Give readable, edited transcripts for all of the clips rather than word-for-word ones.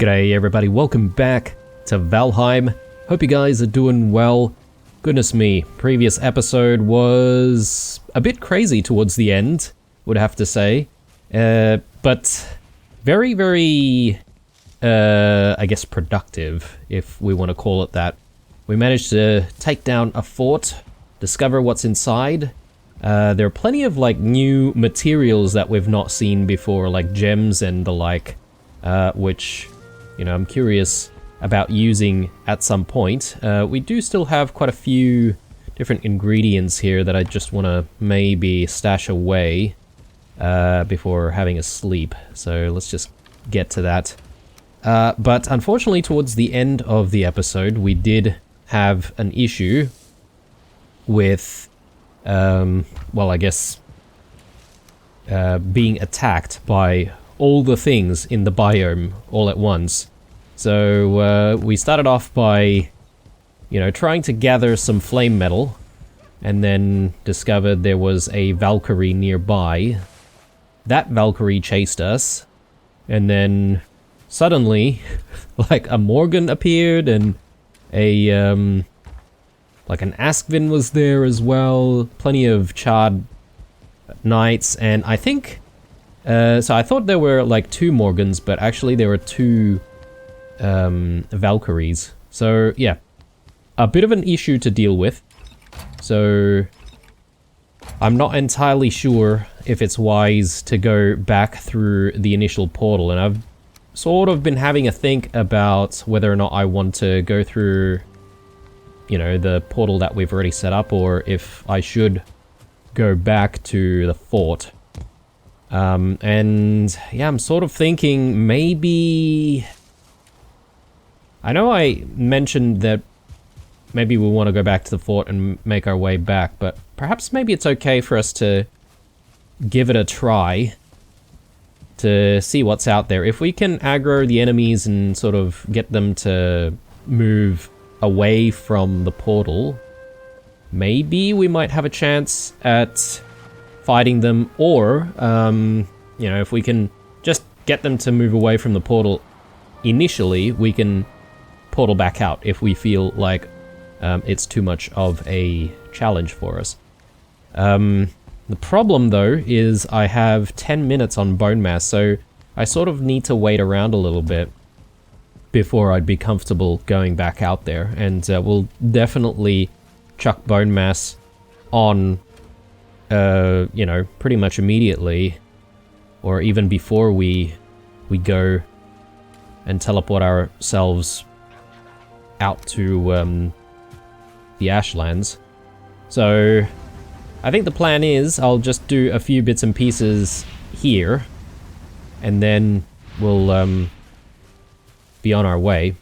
G'day everybody, welcome back to Valheim. Hope you guys are doing well. Goodness me, previous episode was a bit crazy towards the end, would have to say. But very, I guess productive, if we want to call it that. We managed to take down a fort, discover what's inside. There are plenty of like new materials that we've not seen before, like gems and the like, which, you know, I'm curious about using at some point. We do still have quite a few different ingredients here that I just want to maybe stash away before having a sleep. So let's just get to that. But unfortunately, towards the end of the episode, we did have an issue with, well, I guess, being attacked by all the things in the biome all at once. So we started off by, you know, trying to gather some flame metal, and then discovered there was a Valkyrie nearby. That Valkyrie chased us, and then suddenly, like, a Morgan appeared, and a, like an Askvin was there as well, plenty of charred knights, and I think, so I thought there were like two Morgans, but actually there were two Valkyries. So yeah, a bit of an issue to deal with. So I'm not entirely sure if it's wise to go back through the initial portal, and I've sort of been having a think about whether or not I want to go through, you know, the portal that we've already set up, or if I should go back to the fort. And yeah, I'm sort of thinking maybe... I know I mentioned that maybe we want to go back to the fort and make our way back, but perhaps maybe it's okay for us to give it a try to see what's out there. If we can aggro the enemies and sort of get them to move away from the portal, maybe we might have a chance at fighting them, or, you know, if we can just get them to move away from the portal initially, we can portal back out if we feel like it's too much of a challenge for us. The problem, though, is I have 10 minutes on bone mass, so I sort of need to wait around a little bit before I'd be comfortable going back out there, and we'll definitely chuck bone mass on, you know, pretty much immediately, or even before we go and teleport ourselves out to the Ashlands. So I think the plan is I'll just do a few bits and pieces here, and then we'll be on our way.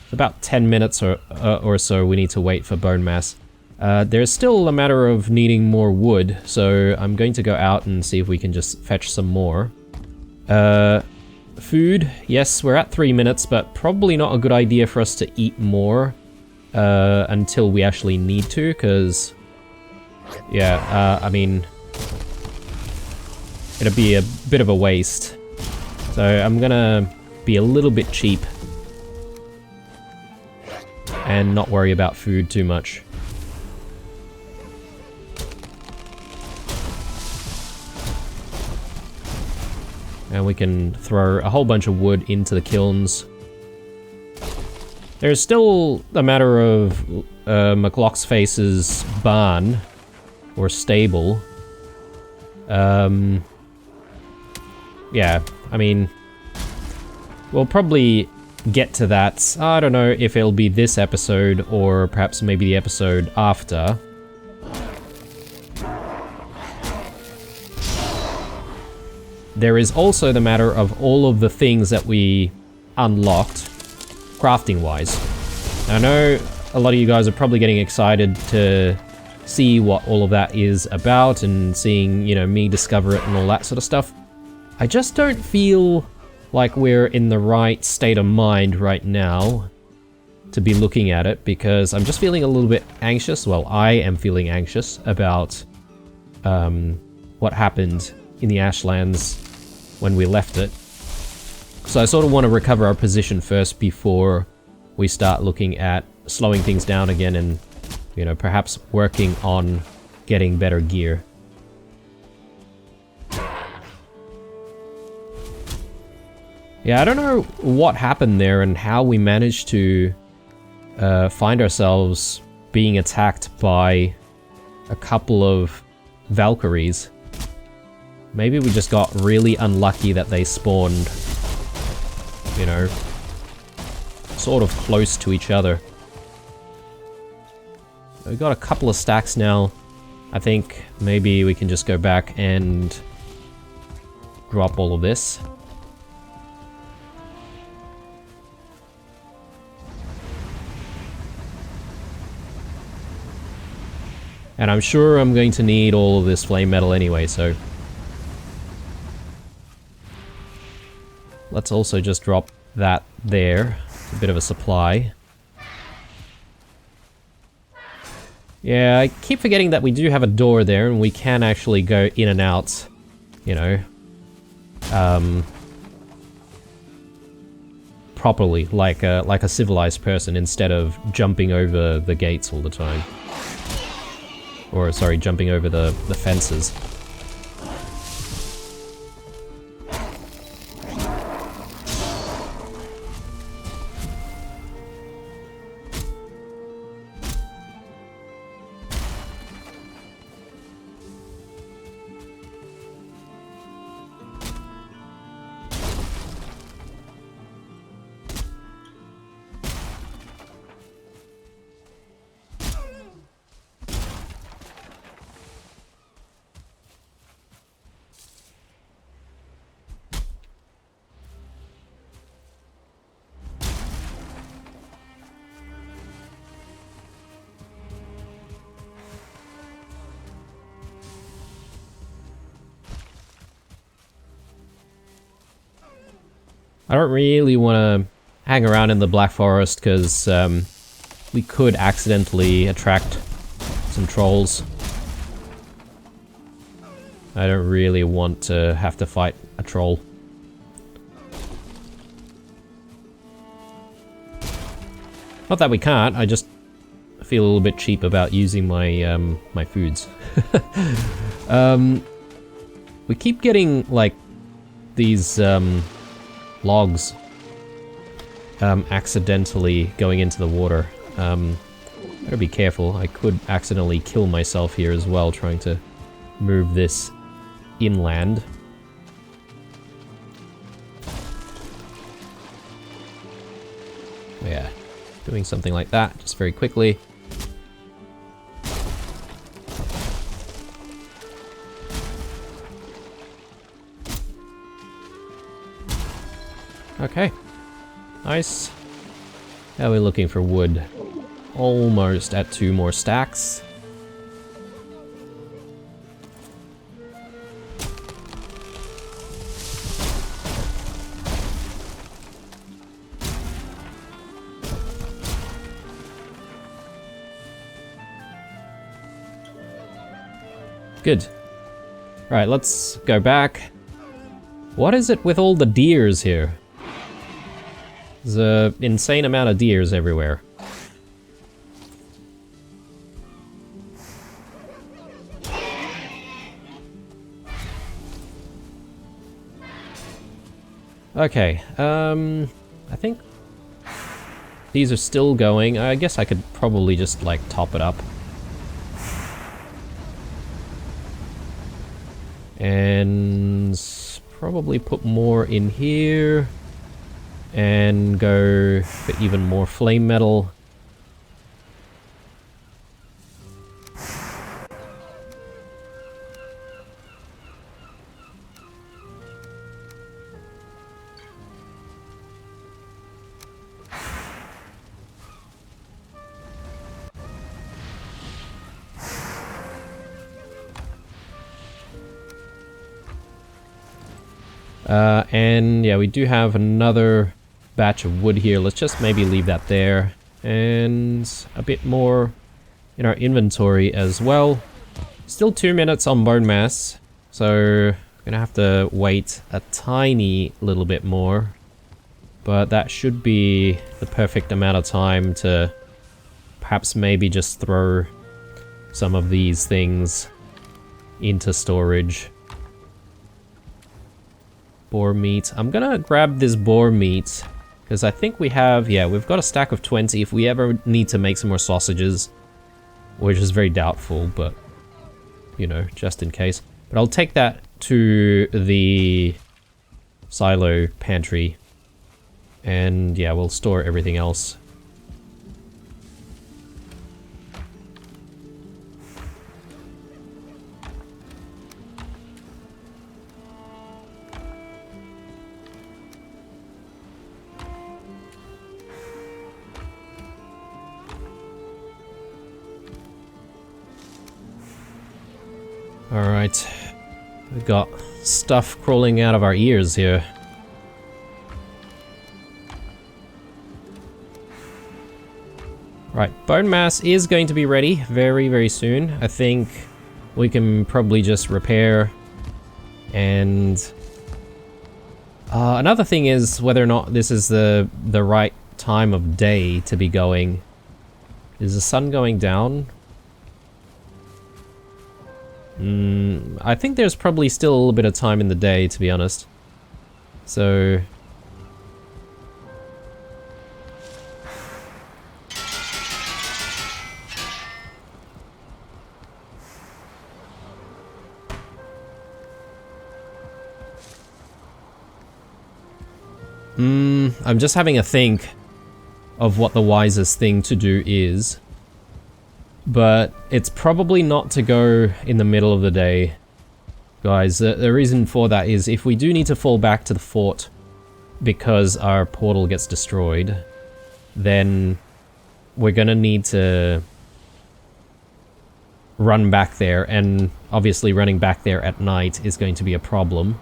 It's about 10 minutes or so we need to wait for bone mass. There's still a matter of needing more wood, so I'm going to go out and see if we can just fetch some more. Food, yes, we're at 3 minutes, but probably not a good idea for us to eat more until we actually need to, because, yeah, I mean, it'll be a bit of a waste. So I'm gonna be a little bit cheap and not worry about food too much. And we can throw a whole bunch of wood into the kilns. There's still a matter of McLocksface's barn, or stable. Yeah, I mean, we'll probably get to that. I don't know if it'll be this episode, or perhaps maybe the episode after. There is also the matter of all of the things that we unlocked, crafting-wise. I know a lot of you guys are probably getting excited to see what all of that is about, and seeing, you know, me discover it and all that sort of stuff. I just don't feel like we're in the right state of mind right now to be looking at it, because I'm just feeling a little bit anxious. Well, I am feeling anxious about what happened in the Ashlands when we left it. So I sort of want to recover our position first before we start looking at slowing things down again and, you know, perhaps working on getting better gear. Yeah, I don't know what happened there and how we managed to find ourselves being attacked by a couple of Valkyries. Maybe we just got really unlucky that they spawned, you know, sort of close to each other. We've got a couple of stacks now. I think maybe we can just go back and drop all of this. And I'm sure I'm going to need all of this flame metal anyway, so... Let's also just drop that there. It's a bit of a supply. Yeah, I keep forgetting that we do have a door there and we can actually go in and out, you know, properly, like a civilized person, instead of jumping over the gates all the time. Or, sorry, jumping over the fences. I don't really want to hang around in the Black Forest because we could accidentally attract some trolls. I don't really want to have to fight a troll. Not that we can't, I just feel a little bit cheap about using my my foods. We keep getting like these logs accidentally going into the water. Gotta be careful. I could accidentally kill myself here as well, trying to move this inland. Yeah, doing something like that just very quickly. Okay, nice. Now we're looking for wood. Almost at 2 more stacks. Good. Right, let's go back. What is it with all the deers here? There's an insane amount of deers everywhere. Okay, I think these are still going. I guess I could probably just, like, top it up. And probably put more in here. And go for even more flame metal. And yeah, we do have another batch of wood here. Let's just maybe leave that there. And a bit more in our inventory as well. Still 2 minutes on bone mass, so I'm gonna have to wait a tiny little bit more. But that should be the perfect amount of time to perhaps maybe just throw some of these things into storage. Boar meat. I'm gonna grab this boar meat because I think we have, yeah, we've got a stack of 20 if we ever need to make some more sausages, which is very doubtful, but you know, just in case. But I'll take that to the silo pantry, and yeah, we'll store everything else. Alright, we got stuff crawling out of our ears here. Right, bone mass is going to be ready very, very soon. I think we can probably just repair. And another thing is whether or not this is the right time of day to be going. Is the sun going down? I think there's probably still a little bit of time in the day, to be honest. So... I'm just having a think of what the wisest thing to do is. But it's probably not to go in the middle of the day. Guys, the reason for that is if we do need to fall back to the fort because our portal gets destroyed, then we're gonna need to run back there, and obviously running back there at night is going to be a problem.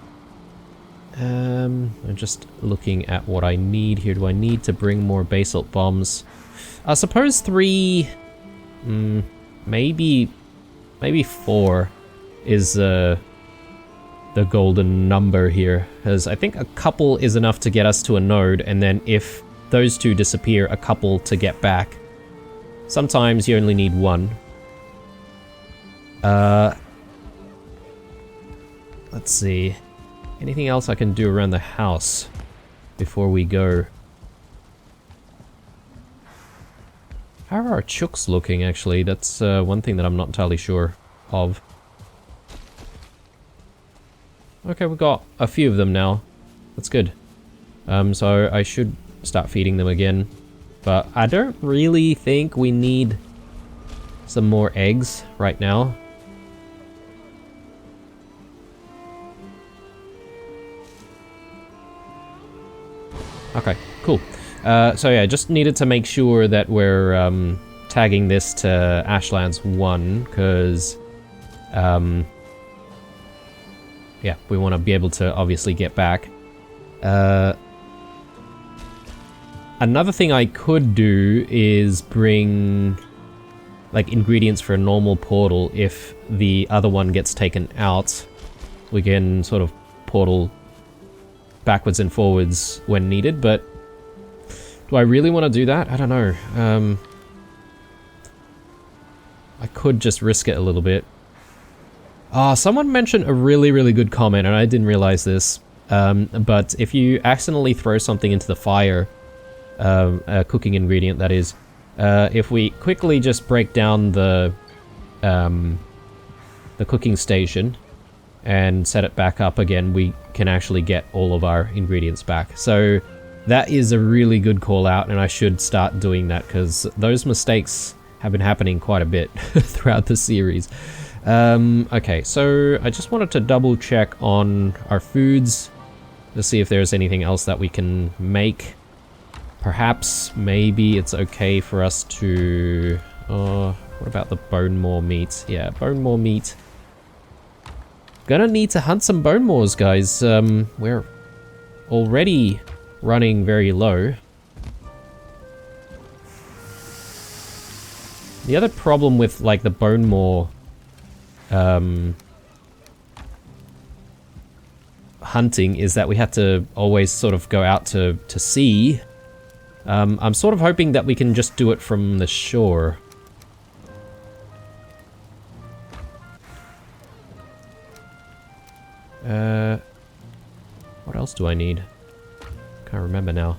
I'm just looking at what I need here. Do I need to bring more basalt bombs? I suppose 3... maybe 4 is the golden number here, because I think a couple is enough to get us to a node, and then if those two disappear, a couple to get back. Sometimes you only need 1. Let's see. Anything else I can do around the house before we go? How are our chooks looking, actually? That's one thing that I'm not entirely sure of. Okay, we've got a few of them now. That's good. So I should start feeding them again. But I don't really think we need some more eggs right now. Okay, cool. So yeah, just needed to make sure that we're tagging this to Ashlands 1, because yeah, we want to be able to obviously get back. Another thing I could do is bring like ingredients for a normal portal. If the other one gets taken out, we can sort of portal backwards and forwards when needed, but do I really want to do that? I don't know. I could just risk it a little bit. Someone mentioned a really, really good comment, and I didn't realize this. But if you accidentally throw something into the fire, a cooking ingredient that is, if we quickly just break down the cooking station and set it back up again, we can actually get all of our ingredients back. So that is a really good call out, and I should start doing that, because those mistakes have been happening quite a bit throughout the series. Okay, so I just wanted to double check on our foods to see if there's anything else that we can make. Perhaps, maybe it's okay for us to... what about the bone maw meat? Yeah, bone maw meat. Gonna need to hunt some bone maws, guys. We're already running very low. The other problem with, like, the bone maw hunting is that we had to always sort of go out to sea. I'm sort of hoping that we can just do it from the shore. What else do I need? Can't remember now.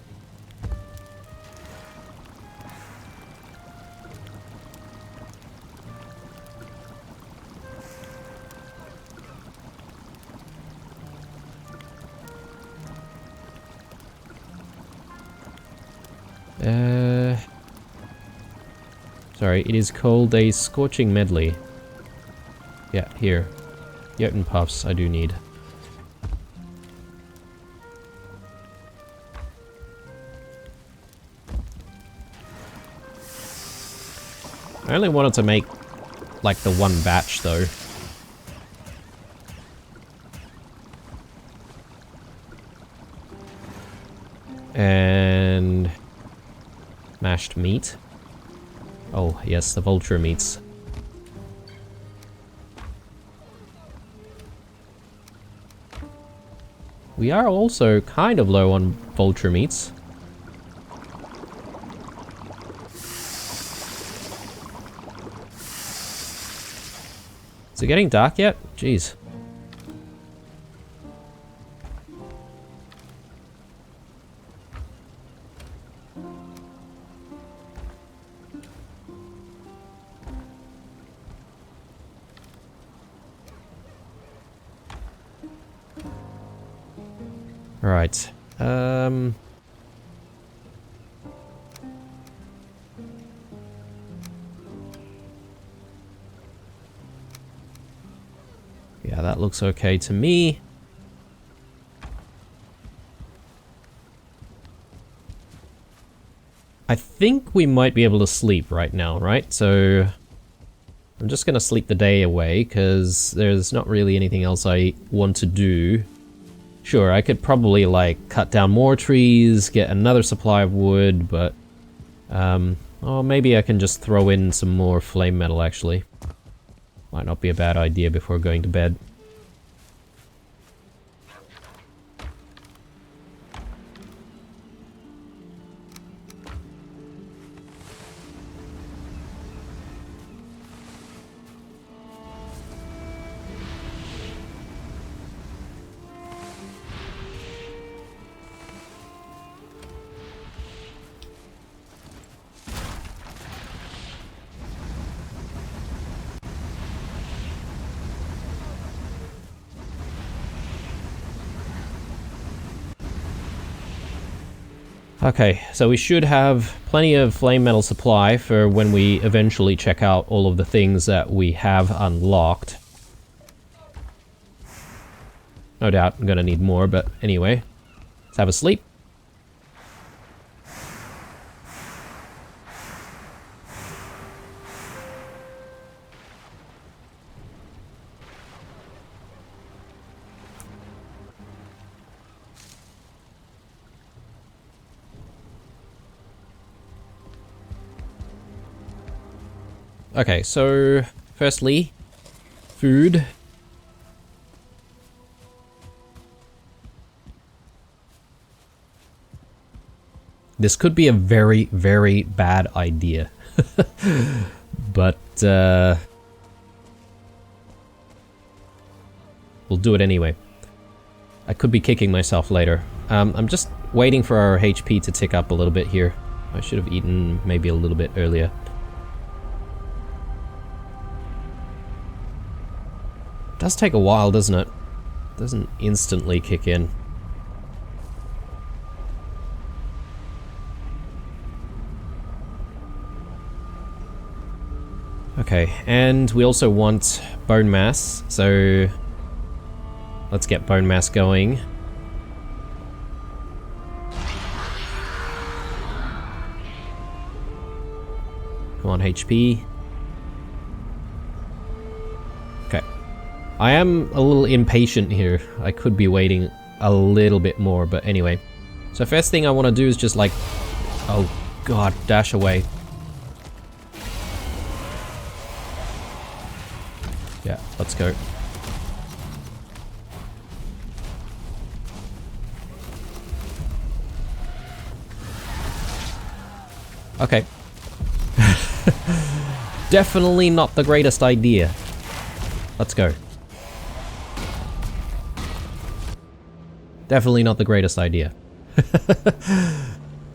Sorry, it is called a scorching medley. Yeah, here. Jotun puffs I do need. I only wanted to make, like, the one batch, though. And... mashed meat. Oh, yes, the vulture meats. We are also kind of low on vulture meats. Is it getting dark yet? Jeez. Right. Yeah, that looks okay to me. I think we might be able to sleep right now, right? So I'm just gonna sleep the day away because there's not really anything else I want to do. Sure, I could probably, like, cut down more trees, get another supply of wood, but... oh, maybe I can just throw in some more flame metal, actually. Might not be a bad idea before going to bed. Okay, so we should have plenty of flame metal supply for when we eventually check out all of the things that we have unlocked. No doubt I'm gonna need more, but anyway. Let's have a sleep. Okay, so firstly, food. This could be a very, very bad idea. But, we'll do it anyway. I could be kicking myself later. I'm just waiting for our HP to tick up a little bit here. I should have eaten maybe a little bit earlier. It does take a while, doesn't it? It doesn't instantly kick in. Okay, and we also want bone mass, so let's get bone mass going. Come on, HP. Okay. I am a little impatient here. I could be waiting a little bit more, but anyway. So first thing I want to do is just like... oh god, dash away. Yeah, let's go. Okay. Definitely not the greatest idea. Let's go. Definitely not the greatest idea.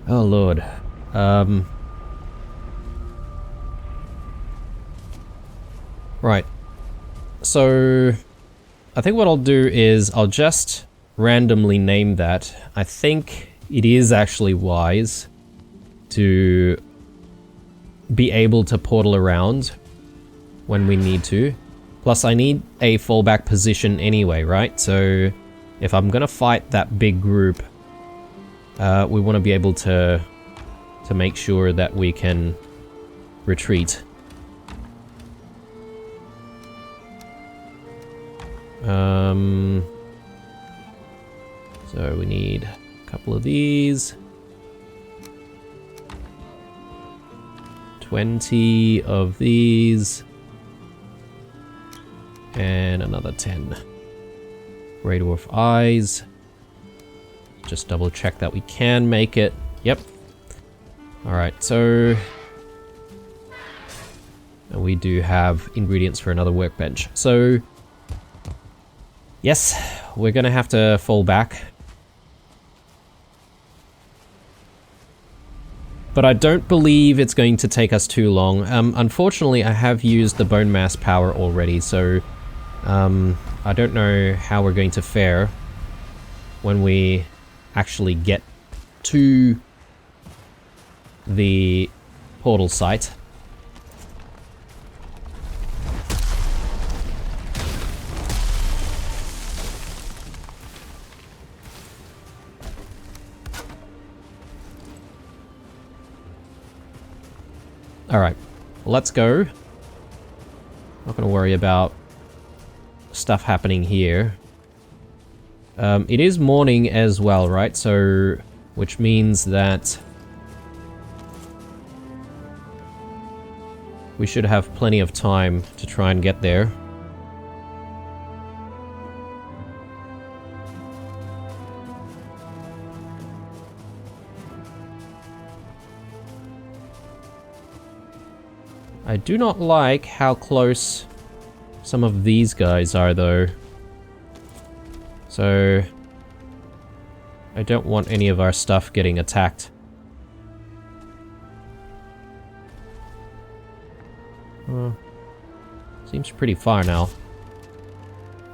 Oh lord. Right. So I think what I'll do is I'll just randomly name that. I think it is actually wise to be able to portal around when we need to. Plus I need a fallback position anyway, right? So if I'm gonna fight that big group, we want to be able to make sure that we can retreat. So we need a couple of these. 20 of these. And another 10. Grey Dwarf Eyes. Just double check that we can make it. Yep. Alright, so... and we do have ingredients for another workbench. So... yes, we're gonna have to fall back. But I don't believe it's going to take us too long. Unfortunately, I have used the bone mass power already, so... I don't know how we're going to fare when we actually get to the portal site. Alright, let's go. Not gonna worry about stuff happening here. It is morning as well, right? So, which means that we should have plenty of time to try and get there. I do not like how close some of these guys are, though. So I don't want any of our stuff getting attacked. Seems pretty far now.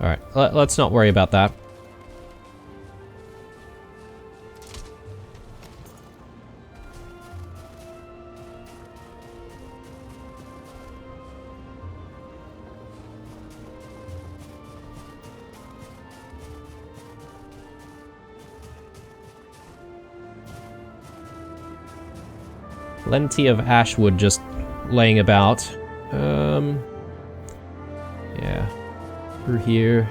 Alright, let's not worry about that. Plenty of ash wood just laying about. Yeah. Through here.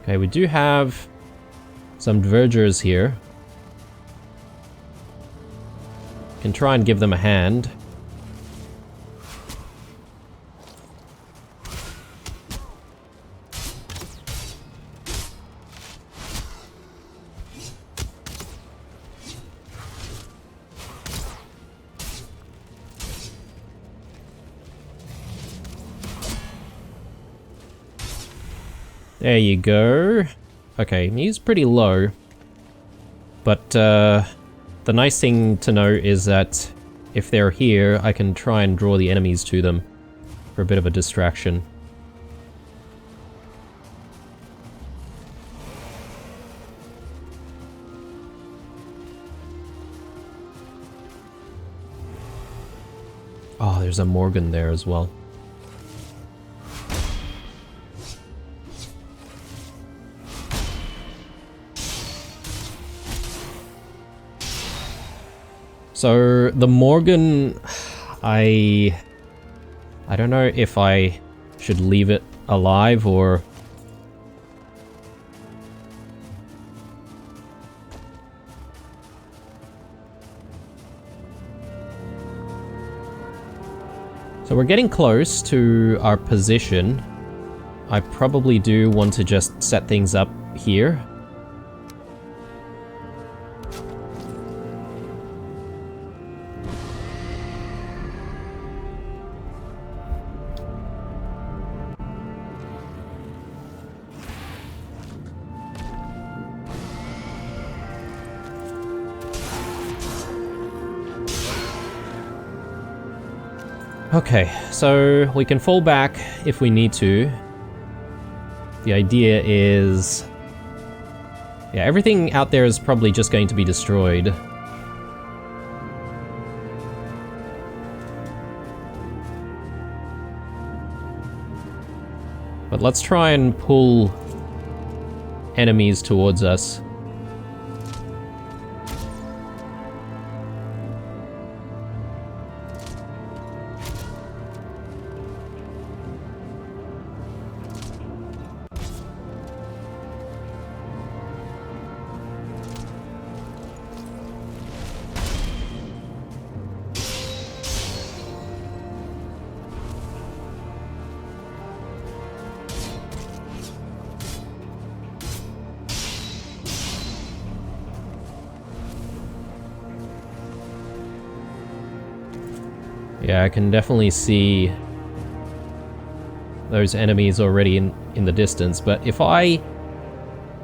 Okay, we do have some vergers here. Can try and give them a hand. There you go. Okay, he's pretty low. But, the nice thing to know is that if they're here, I can try and draw the enemies to them for a bit of a distraction. Oh, there's a Morgan there as well. So the Morgan, I don't know if I should leave it alive or... So we're getting close to our position. I probably do want to just set things up here. Okay, so we can fall back if we need to. The idea is... yeah, everything out there is probably just going to be destroyed. But let's try and pull enemies towards us. Yeah, I can definitely see those enemies already in the distance, but if I...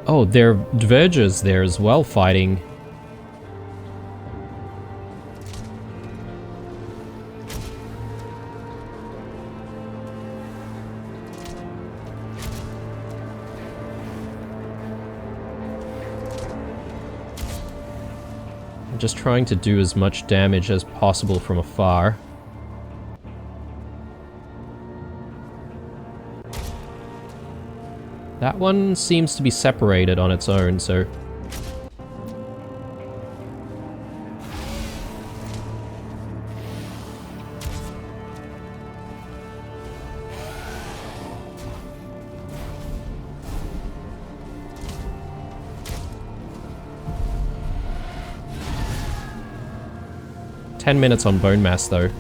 oh, there are Vergers there as well fighting. I'm just trying to do as much damage as possible from afar. That one seems to be separated on its own, so... "10 minutes on bone mass, though.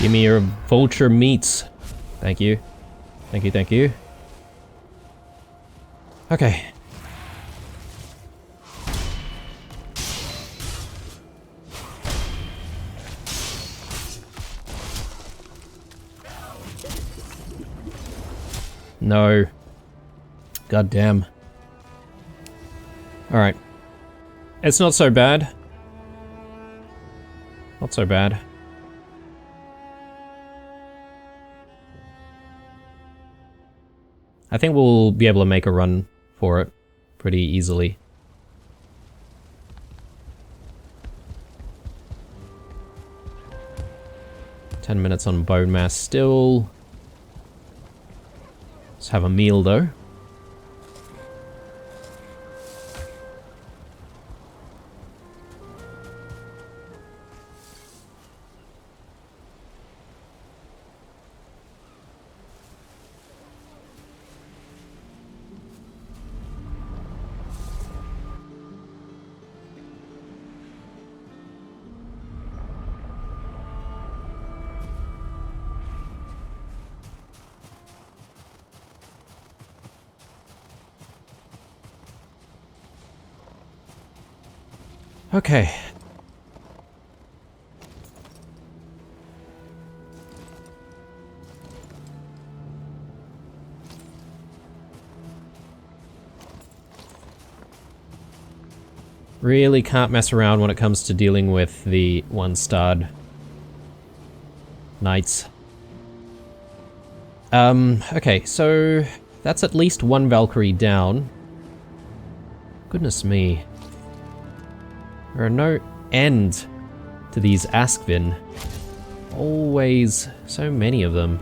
Give me your vulture meats. Thank you. Thank you, thank you. Okay. No. God damn. Alright. It's not so bad. Not so bad. I think we'll be able to make a run for it pretty easily. "10 minutes on bone mass still. Let's have a meal though. Okay. Really can't mess around when it comes to dealing with the one-starred knights. Okay, so that's at least one Valkyrie down. Goodness me. There are no end to these Askvin. always so many of them.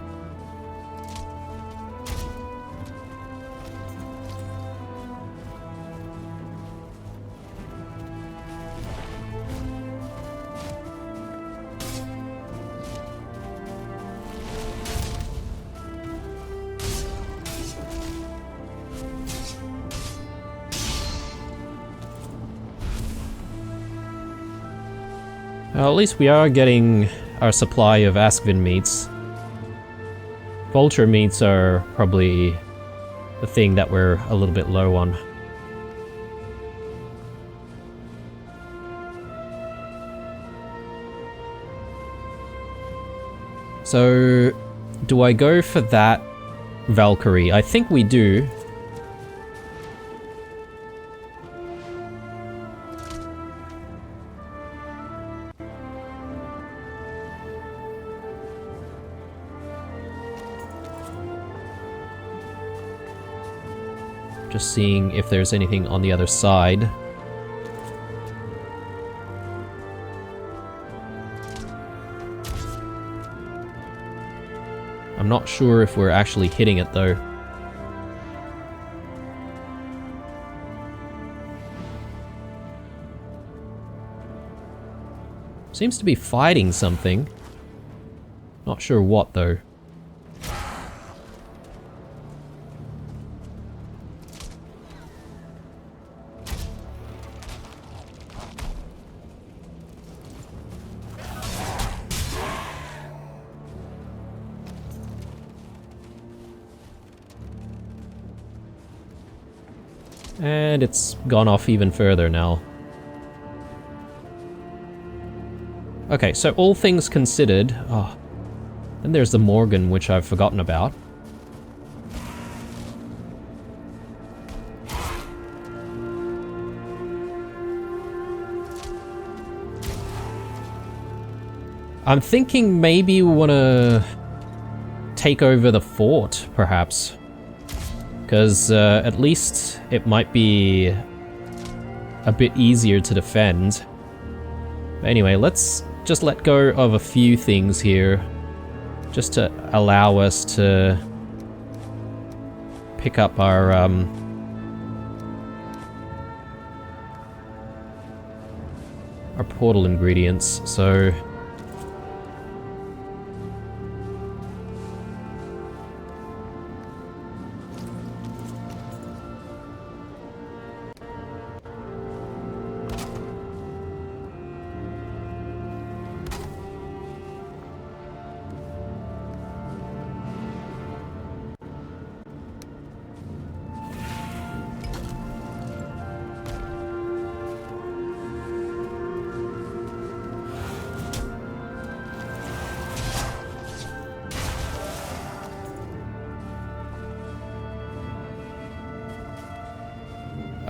Well, at least we are getting our supply of Askvin meats. Vulture meats are probably the thing that we're a little bit low on. So, do I go for that Valkyrie? I think we do. Just seeing if there's anything on the other side. I'm not sure if we're actually hitting it though. Seems to be fighting something. Not sure what though. And it's gone off even further now. Okay, so all things considered... Oh, then there's the Morgan, which I've forgotten about. I'm thinking maybe we want to take over the fort, perhaps. Because at least it might be a bit easier to defend. But anyway, let's just let go of a few things here, just to allow us to pick up our portal ingredients. So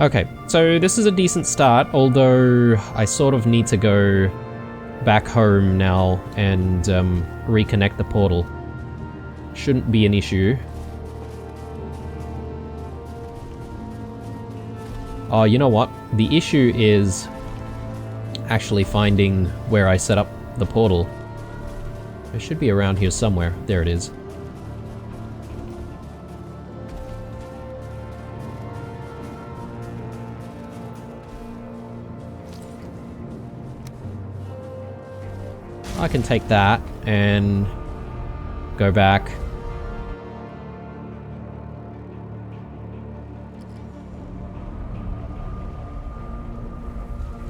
okay, so this is a decent start, although I sort of need to go back home now and reconnect the portal. Shouldn't be an issue. Oh, you know what? The issue is actually finding where I set up the portal. It should be around here somewhere. There it is. I can take that and go back.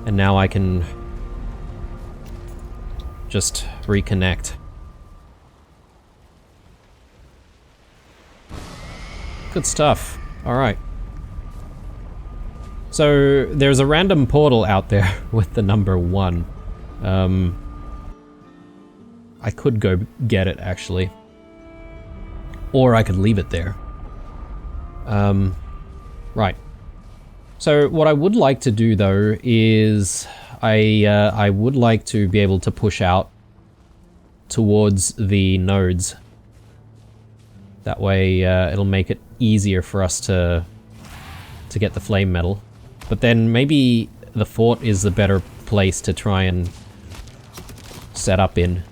And now I can just reconnect. Good stuff. Alright. So there's a random portal out there with the number 1. I could go get it, actually. Or I could leave it there. Right. So what I would like to do, though, is I would like to be able to push out towards the nodes. That way, it'll make it easier for us to get the flame metal. But then maybe the fort is the better place to try and set up in.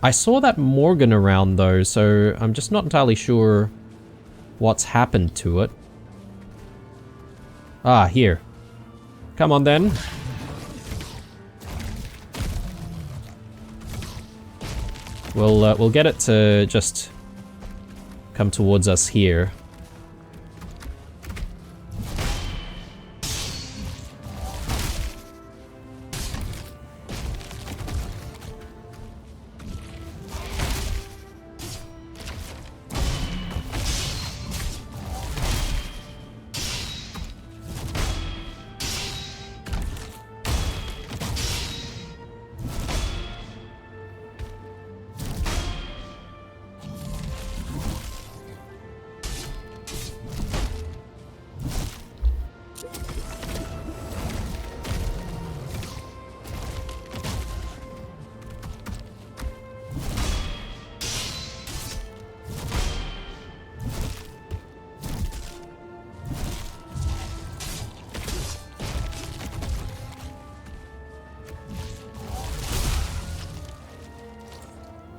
I saw that Morgan around though, so I'm just not entirely sure what's happened to it. Ah, here. Come on then. We'll get it to just come towards us here.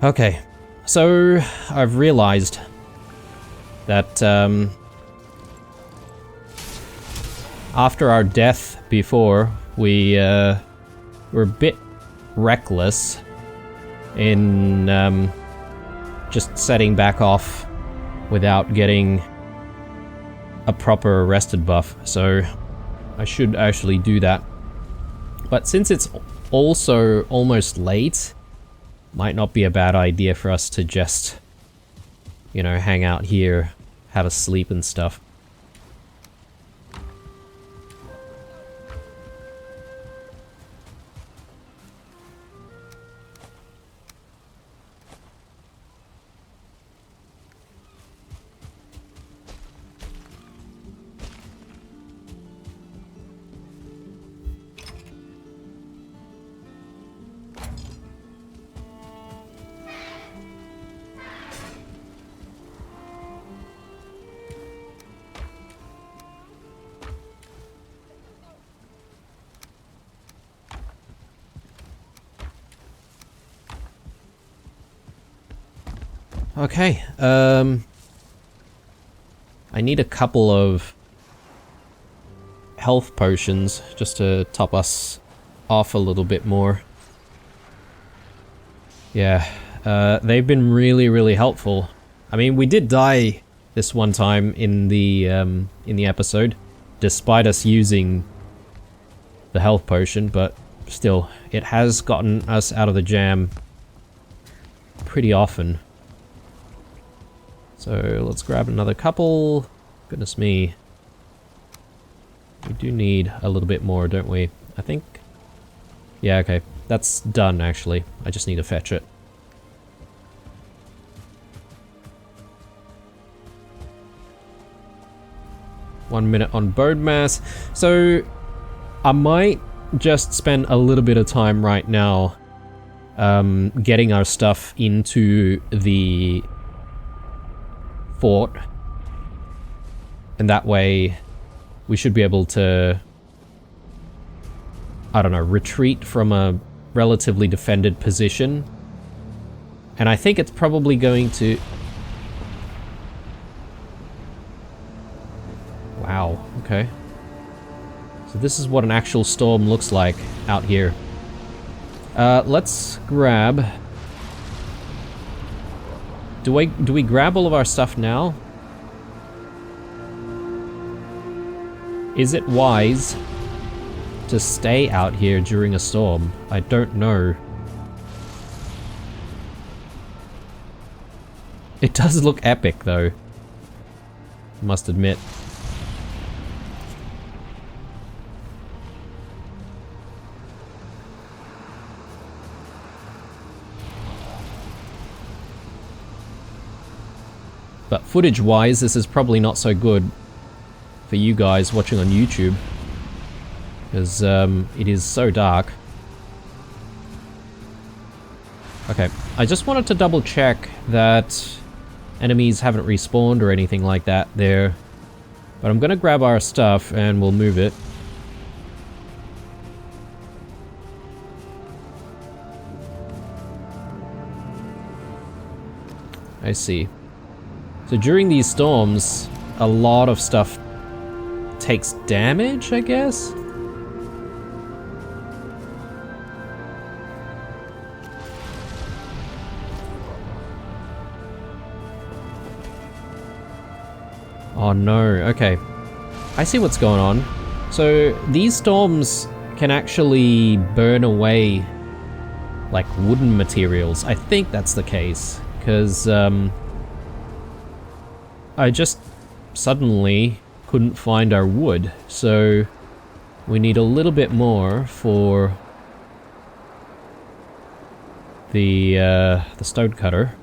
Okay, so I've realized that after our death before, we were a bit reckless in just setting back off without getting a proper arrested buff, so I should actually do that. But since it's also almost late, might not be a bad idea for us to just, you know, hang out here, have a sleep and stuff. Okay, I need a couple of health potions just to top us off a little bit more. Yeah, they've been really helpful. I mean, we did die this one time in the episode, despite us using the health potion, but still, it has gotten us out of the jam pretty often. So let's grab another couple. Goodness me. We do need a little bit more, don't we? I think. Yeah, okay. That's done, actually. I just need to fetch it. One minute on bone mass. So I might just spend a little bit of time right now getting our stuff into the fort, and that way we should be able to, I don't know, retreat from a relatively defended position. And I think it's probably going to... Wow, okay. So this is what an actual storm looks like out here. Let's grab... Do we grab all of our stuff now? Is it wise to stay out here during a storm? I don't know. It does look epic though, must admit. But footage-wise, this is probably not so good for you guys watching on YouTube, because it is so dark. Okay, I just wanted to double check that enemies haven't respawned or anything like that there. But I'm gonna grab our stuff and we'll move it. I see. So during these storms, a lot of stuff takes damage, I guess? Oh no, okay. I see what's going on. So these storms can actually burn away like wooden materials. I think that's the case, because I just suddenly couldn't find our wood, so we need a little bit more for the stone cutter.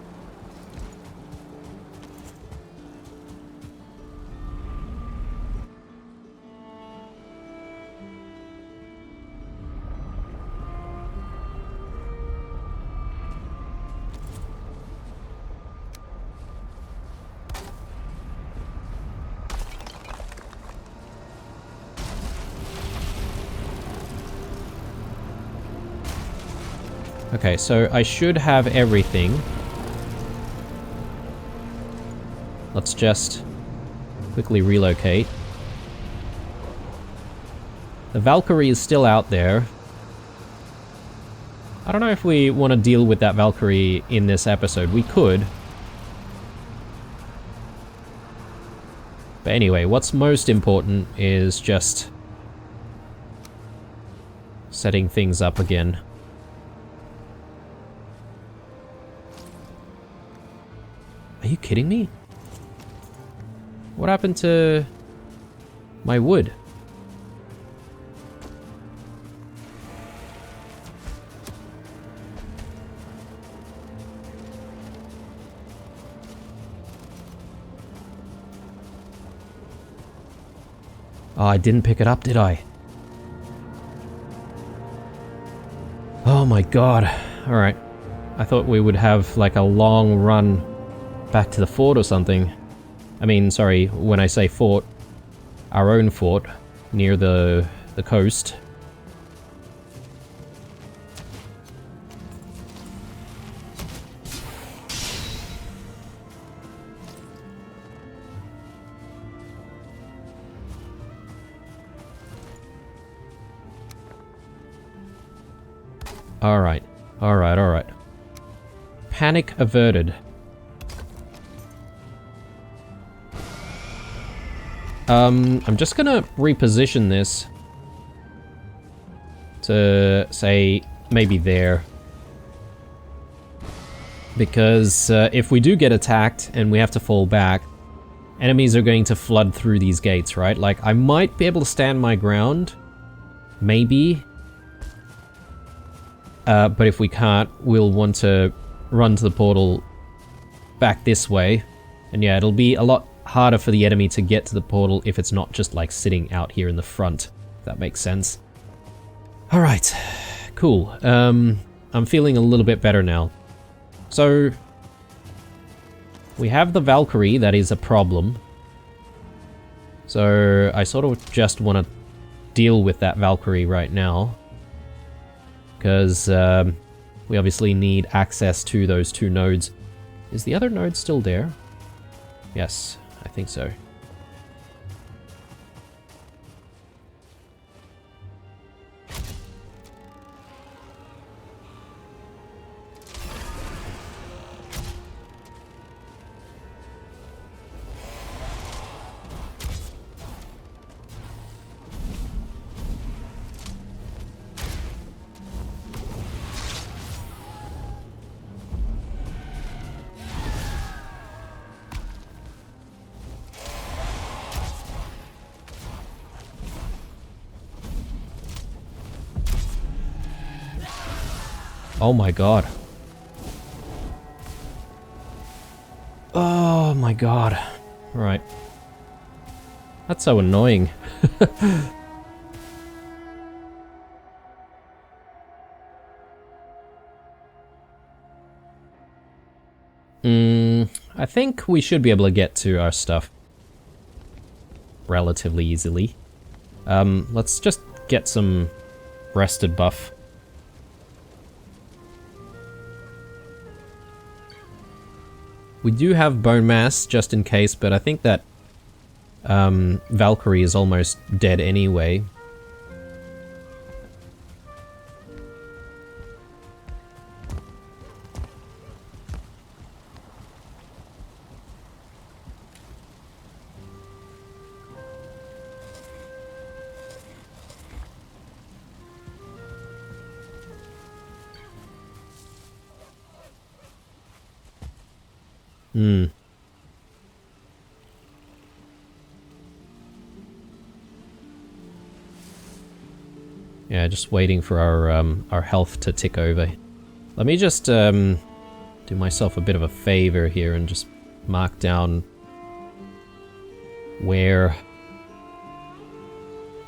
Okay, so I should have everything. Let's just quickly relocate. The Valkyrie is still out there. I don't know if we want to deal with that Valkyrie in this episode. We could. But anyway, what's most important is just setting things up again. Are you kidding me? What happened to my wood? Oh, I didn't pick it up, did I? Oh my god. Alright. I thought we would have like a long run back to the fort or something. I mean, sorry, when I say fort, our own fort near the coast. Alright, alright, alright. Panic averted. I'm just gonna reposition this to, say, maybe there. Because if we do get attacked and we have to fall back, enemies are going to flood through these gates, right? Like, I might be able to stand my ground. Maybe. But if we can't, we'll want to run to the portal back this way. And yeah, it'll be a lot harder for the enemy to get to the portal if it's not just like sitting out here in the front, if that makes sense. Alright, cool. I'm feeling a little bit better now. So, we have the Valkyrie, that is a problem. So, I sort of just want to deal with that Valkyrie right now. Because we obviously need access to those two nodes. Is the other node still there? Yes, I think so. Oh my god. Oh my god. Right. That's so annoying. I think we should be able to get to our stuff relatively easily. Let's just get some rested buff. We do have bone mass, just in case, but I think that Valkyrie is almost dead anyway. Yeah, just waiting for our health to tick over. Let me just do myself a bit of a favor here and just mark down where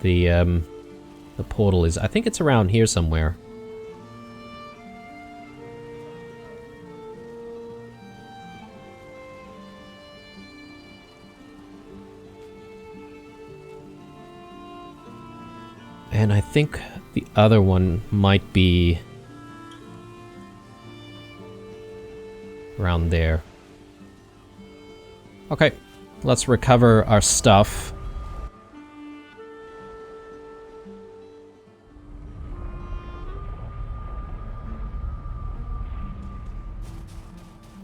the portal is. I think it's around here somewhere. And I think the other one might be around there. Okay, let's recover our stuff.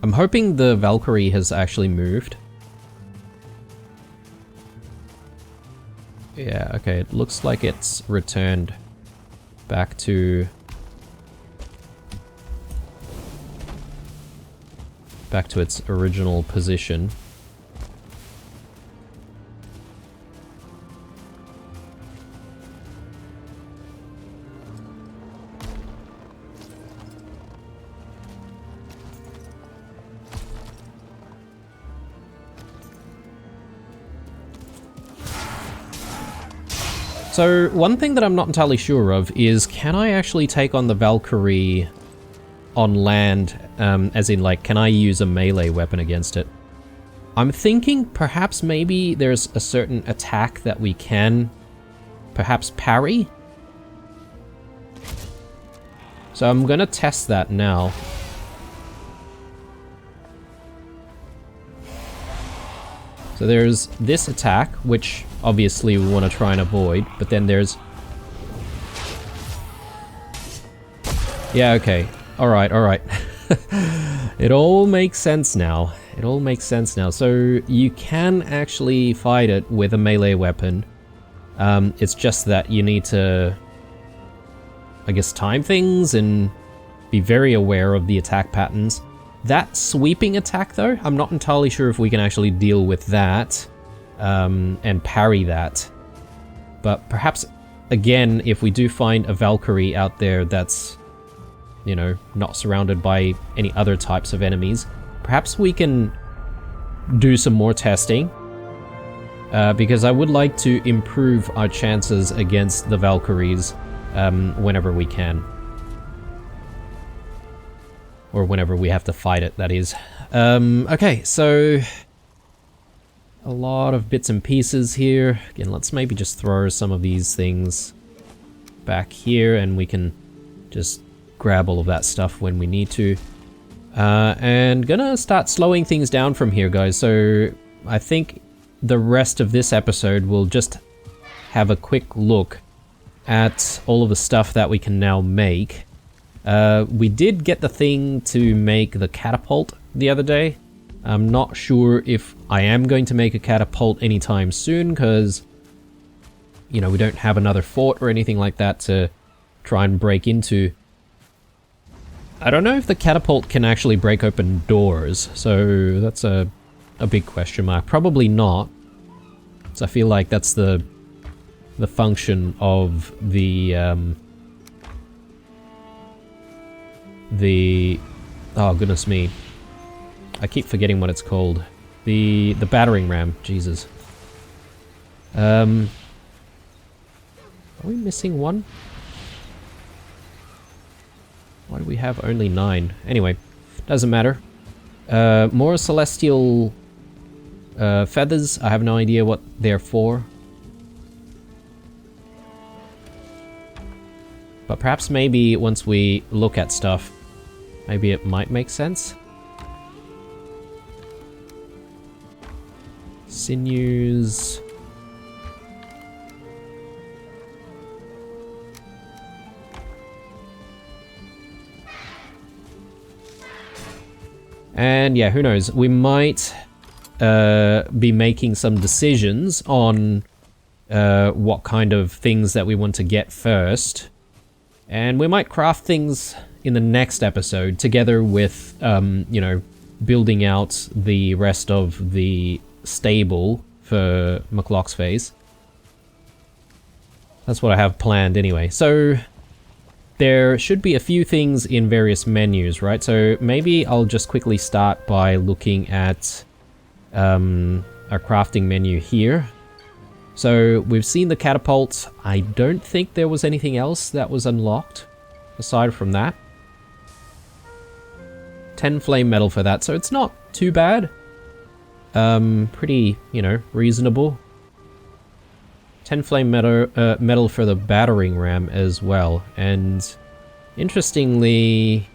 I'm hoping the Valkyrie has actually moved. Yeah, okay, it looks like it's returned back to its original position. So, one thing that I'm not entirely sure of is, can I actually take on the Valkyrie on land, as in, like, can I use a melee weapon against it? I'm thinking perhaps maybe there's a certain attack that we can perhaps parry? So I'm gonna test that now. So there's this attack, which obviously we want to try and avoid, but then there's... Yeah, okay. Alright, alright. It all makes sense now. It all makes sense now. So you can actually fight it with a melee weapon. It's just that you need to, I guess, time things and be very aware of the attack patterns. That sweeping attack, though, I'm not entirely sure if we can actually deal with that and parry that. But perhaps, again, if we do find a Valkyrie out there that's, you know, not surrounded by any other types of enemies, perhaps we can do some more testing. Because I would like to improve our chances against the Valkyries whenever we can. Or whenever we have to fight it, that is. Okay, so... a lot of bits and pieces here. Again, let's maybe just throw some of these things back here, and we can just grab all of that stuff when we need to. And gonna start slowing things down from here, guys. So I think the rest of this episode will just have a quick look at all of the stuff that we can now make. We did get the thing to make the catapult the other day. I'm not sure if I am going to make a catapult anytime soon, because, you know, we don't have another fort or anything like that to try and break into. I don't know if the catapult can actually break open doors, so that's a big question mark. Probably not. So I feel like that's the function of the oh goodness me, I keep forgetting what it's called. The battering ram. Jesus. Are we missing one? Why do we have only 9? Anyway, doesn't matter. More celestial feathers. I have no idea what they're for. But perhaps maybe once we look at stuff, maybe it might make sense. Sinews. And yeah, who knows? We might be making some decisions on what kind of things that we want to get first. And we might craft things in the next episode together with, you know, building out the rest of the stable for McLock's phase. That's what I have planned anyway. So there should be a few things in various menus, right? So maybe I'll just quickly start by looking at our crafting menu here. So we've seen the catapult. I don't think there was anything else that was unlocked aside from that. 10 flame metal for that, so it's not too bad. Pretty, you know, reasonable. 10 flame metal for the battering ram as well. And interestingly,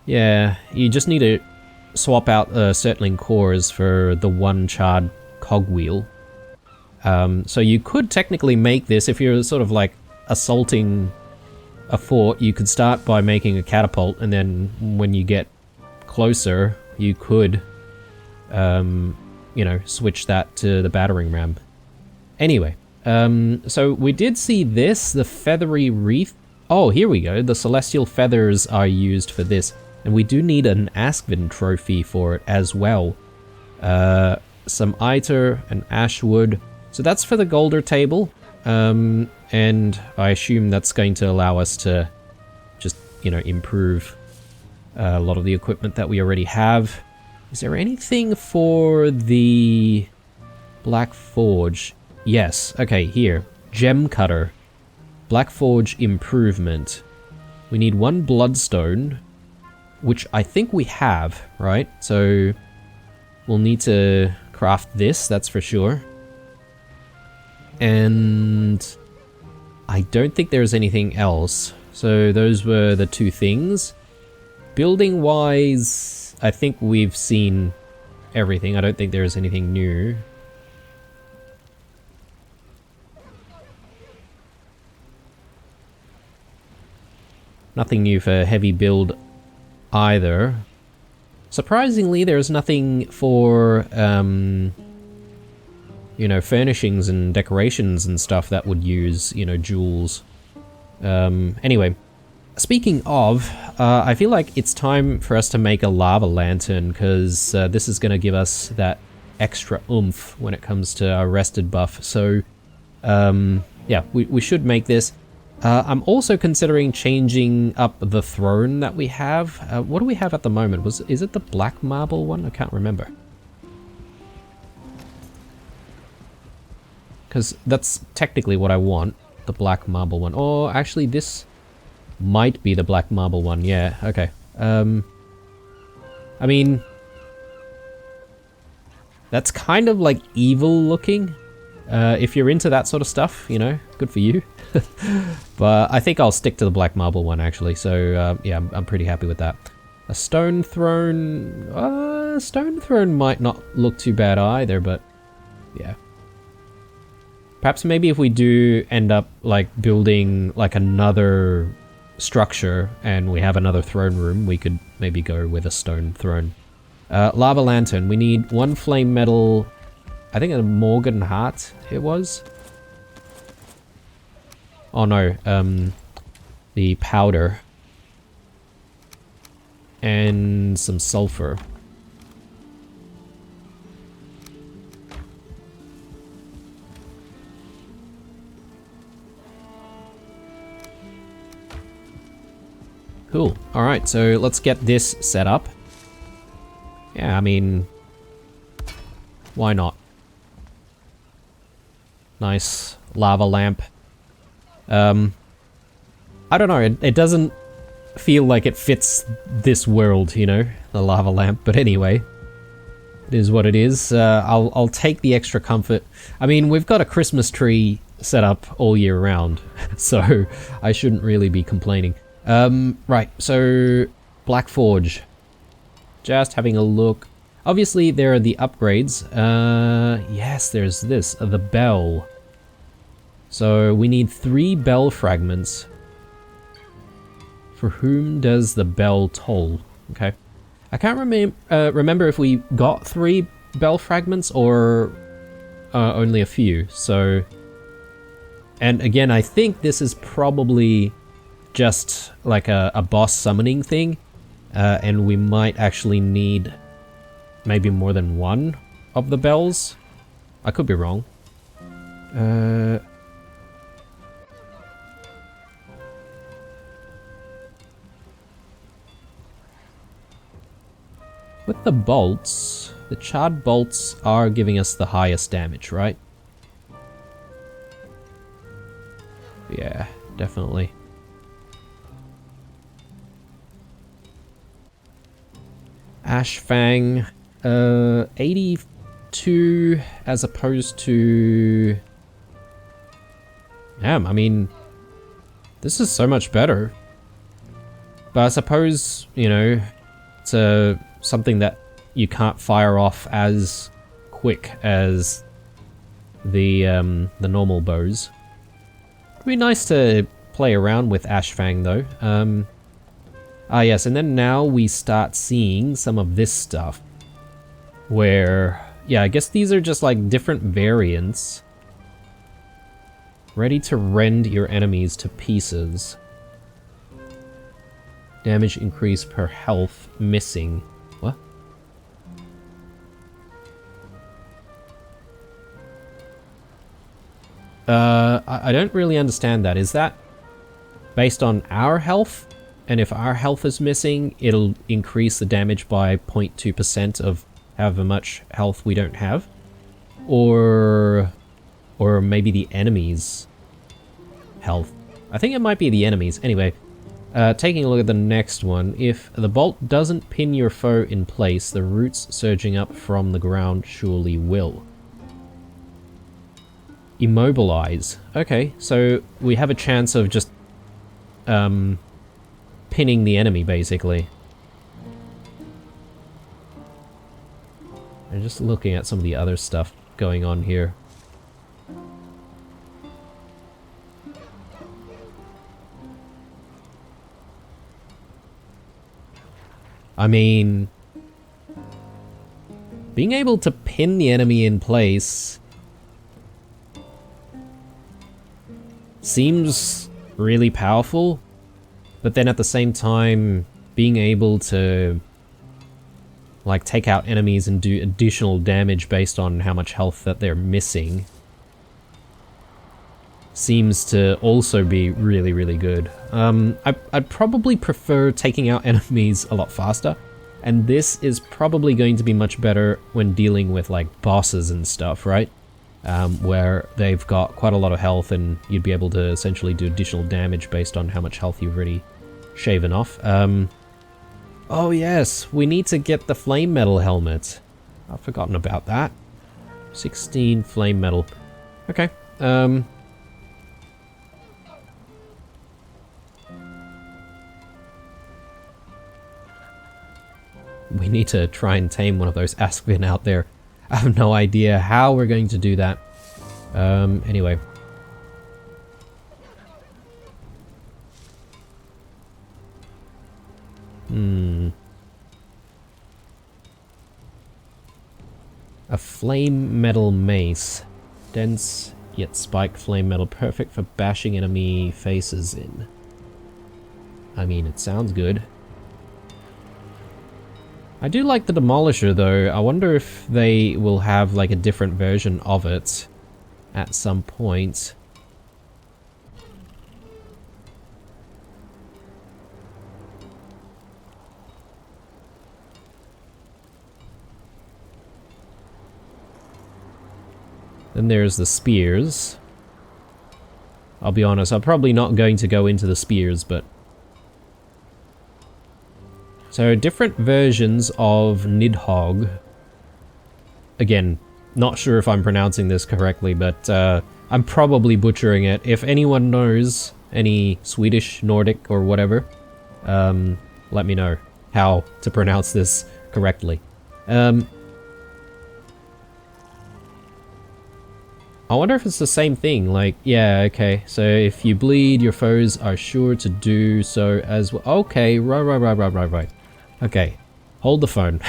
yeah, you just need to swap out Surtling cores for the one charred cogwheel. So you could technically make this, if you're sort of like assaulting a fort, you could start by making a catapult, and then when you get closer, you could, you know, switch that to the battering ram. Anyway, so we did see this, the feathery wreath. Oh, here we go. The celestial feathers are used for this, and we do need an Askvin trophy for it as well. Some Iter and Ashwood. So that's for the Golder table. And I assume that's going to allow us to just, you know, improve a lot of the equipment that we already have. Is there anything for the Black Forge? Yes, okay, here. Gem Cutter. Black Forge improvement. We need one Bloodstone, which I think we have, right? So we'll need to craft this, that's for sure. And I don't think there's anything else. So those were the two things. Building wise, I think we've seen everything. I don't think there is anything new. Nothing new for heavy build either. Surprisingly, there's nothing for, you know, furnishings and decorations and stuff that would use, you know, jewels. Anyway, speaking of, I feel like it's time for us to make a lava lantern, because this is going to give us that extra oomph when it comes to our rested buff. So, yeah, we should make this. I'm also considering changing up the throne that we have. What do we have at the moment? Is it the black marble one? I can't remember. Because that's technically what I want, the black marble one. Oh, actually this might be the black marble one, yeah, okay. I mean, that's kind of like evil looking. If you're into that sort of stuff, you know, good for you. But I think I'll stick to the black marble one actually, so yeah, I'm pretty happy with that. A stone throne, stone throne might not look too bad either, but yeah. Perhaps maybe if we do end up like building like another structure and we have another throne room, we could maybe go with a stone throne. Lava lantern, we need one flame metal, I think a Morgan heart it was. Oh no, the powder. And some sulfur. Cool. Alright, so let's get this set up. Yeah, I mean, why not? Nice lava lamp. I don't know, it doesn't feel like it fits this world, you know, the lava lamp, but anyway. It is what it is. I'll take the extra comfort. I mean, we've got a Christmas tree set up all year round, so I shouldn't really be complaining. Right, so Black Forge. Just having a look. Obviously, there are the upgrades. Yes, there's this, the bell. So we need 3 bell fragments. For whom does the bell toll? Okay. I can't remember if we got 3 bell fragments or only a few, so... And again, I think this is probably just like a boss summoning thing, and we might actually need maybe more than 1 of the bells. I could be wrong. With the bolts, the charred bolts are giving us the highest damage, right? Yeah, definitely. Ashfang, 82 as opposed to... Damn, I mean, this is so much better. But I suppose, you know, it's something that you can't fire off as quick as the normal bows. It'd be nice to play around with Ashfang though. Ah yes, and then now we start seeing some of this stuff. Where, yeah, I guess these are just like different variants. Ready to rend your enemies to pieces. Damage increase per health, missing. What? I don't really understand that. Is that based on our health? And if our health is missing, it'll increase the damage by 0.2% of however much health we don't have? Or maybe the enemy's health. I think it might be the enemy's. Anyway, taking a look at the next one. If the bolt doesn't pin your foe in place, the roots surging up from the ground surely will. Immobilize. Okay, so we have a chance of just pinning the enemy, basically. I'm just looking at some of the other stuff going on here. I mean, being able to pin the enemy in place seems really powerful, but then at the same time, being able to like take out enemies and do additional damage based on how much health that they're missing seems to also be really, really good. I'd probably prefer taking out enemies a lot faster, and this is probably going to be much better when dealing with like bosses and stuff, right? Where they've got quite a lot of health and you'd be able to essentially do additional damage based on how much health you've already shaven off. Oh yes, we need to get the flame metal helmet. I've forgotten about that. 16 flame metal. Okay. We need to try and tame one of those Askvin out there. I have no idea how we're going to do that. Anyway. A flame metal mace. Dense yet spiked flame metal, perfect for bashing enemy faces in. I mean, it sounds good. I do like the Demolisher though. I wonder if they will have like a different version of it at some point. Then there's the spears. I'll be honest, I'm probably not going to go into the spears, but... So, different versions of Nidhogg. Again, not sure if I'm pronouncing this correctly, but I'm probably butchering it. If anyone knows any Swedish, Nordic, or whatever, let me know how to pronounce this correctly. I wonder if it's the same thing, like, yeah, okay, so if you bleed, your foes are sure to do so as well. Okay, right. Okay, hold the phone.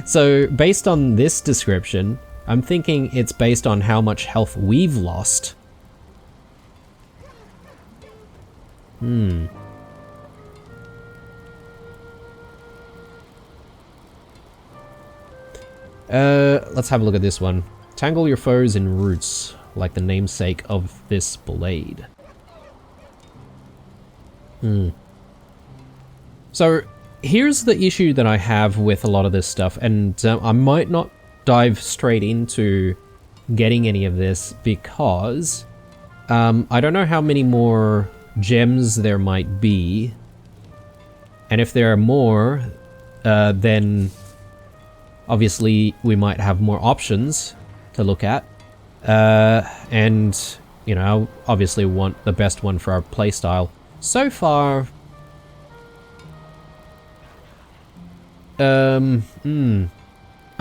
So, based on this description, I'm thinking it's based on how much health we've lost. Let's have a look at this one. Tangle your foes in roots, like the namesake of this blade. So, here's the issue that I have with a lot of this stuff, and I might not dive straight into getting any of this because I don't know how many more gems there might be, and if there are more, then obviously we might have more options to look at, and you know, obviously want the best one for our playstyle. So far, I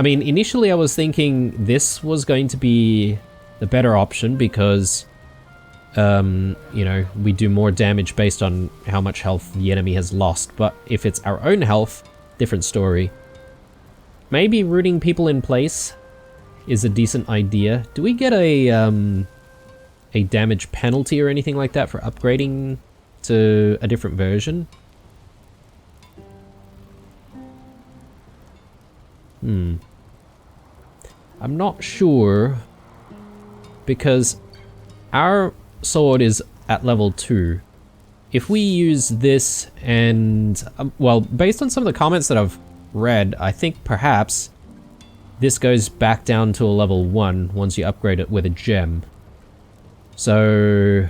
mean, initially I was thinking this was going to be the better option because, you know, we do more damage based on how much health the enemy has lost, but if it's our own health, different story. Maybe rooting people in place is a decent idea. Do we get a damage penalty or anything like that for upgrading to a different version? I'm not sure, because our sword is at level 2. If we use this and, well, based on some of the comments that I've read, I think perhaps this goes back down to a level 1 once you upgrade it with a gem. So,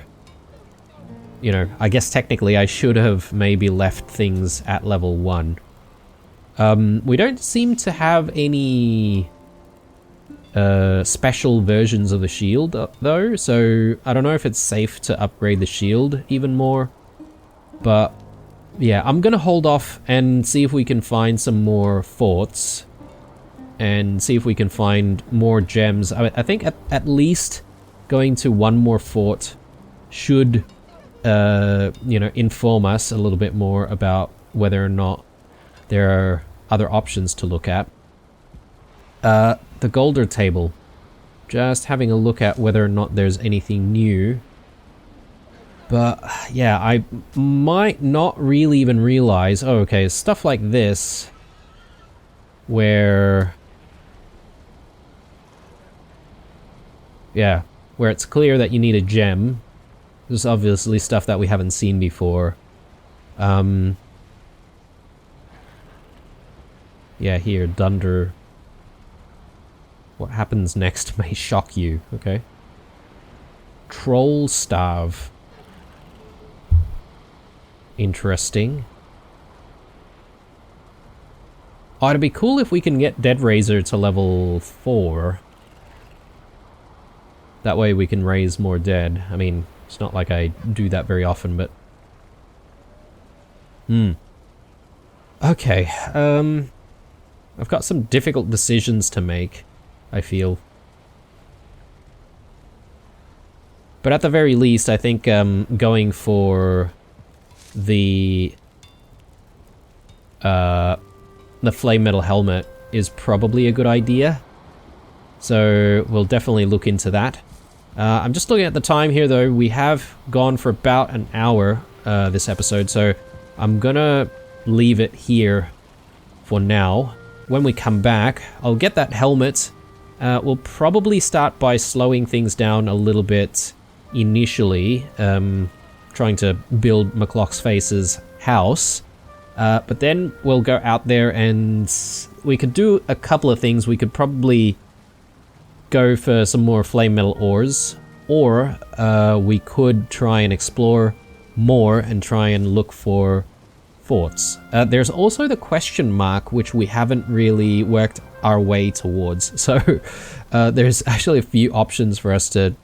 you know, I guess technically I should have maybe left things at level 1. We don't seem to have any special versions of the shield though, so I don't know if it's safe to upgrade the shield even more. But yeah, I'm gonna hold off and see if we can find some more forts and see if we can find more gems. I think at least going to one more fort should, you know, inform us a little bit more about whether or not there are other options to look at. The Golder table. Just having a look at whether or not there's anything new. But yeah, I might not really even realize, oh, okay, stuff like this, where, yeah, where it's clear that you need a gem. This is obviously stuff that we haven't seen before. Yeah, here, Dunder. What happens next may shock you, okay. Troll Starve. Interesting. Oh, it'd be cool if we can get Dead Razor to level 4. That way we can raise more dead. I mean, it's not like I do that very often, but... Okay, I've got some difficult decisions to make, I feel. But at the very least, I think going for the flame metal helmet is probably a good idea. So we'll definitely look into that. I'm just looking at the time here though. We have gone for about an hour this episode, so I'm gonna leave it here for now. When we come back, I'll get that helmet. We'll probably start by slowing things down a little bit initially, trying to build McLocksface's house. But then we'll go out there and we could do a couple of things. We could probably go for some more flame metal ores, or we could try and explore more and try and look for forts. There's also the question mark, which we haven't really worked our way towards. So there's actually a few options for us to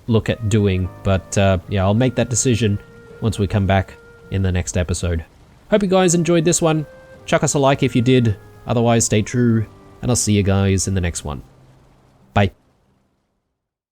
look at doing, but yeah, I'll make that decision once we come back in the next episode. Hope you guys enjoyed this one. Chuck us a like if you did. Otherwise, stay true and I'll see you guys in the next one.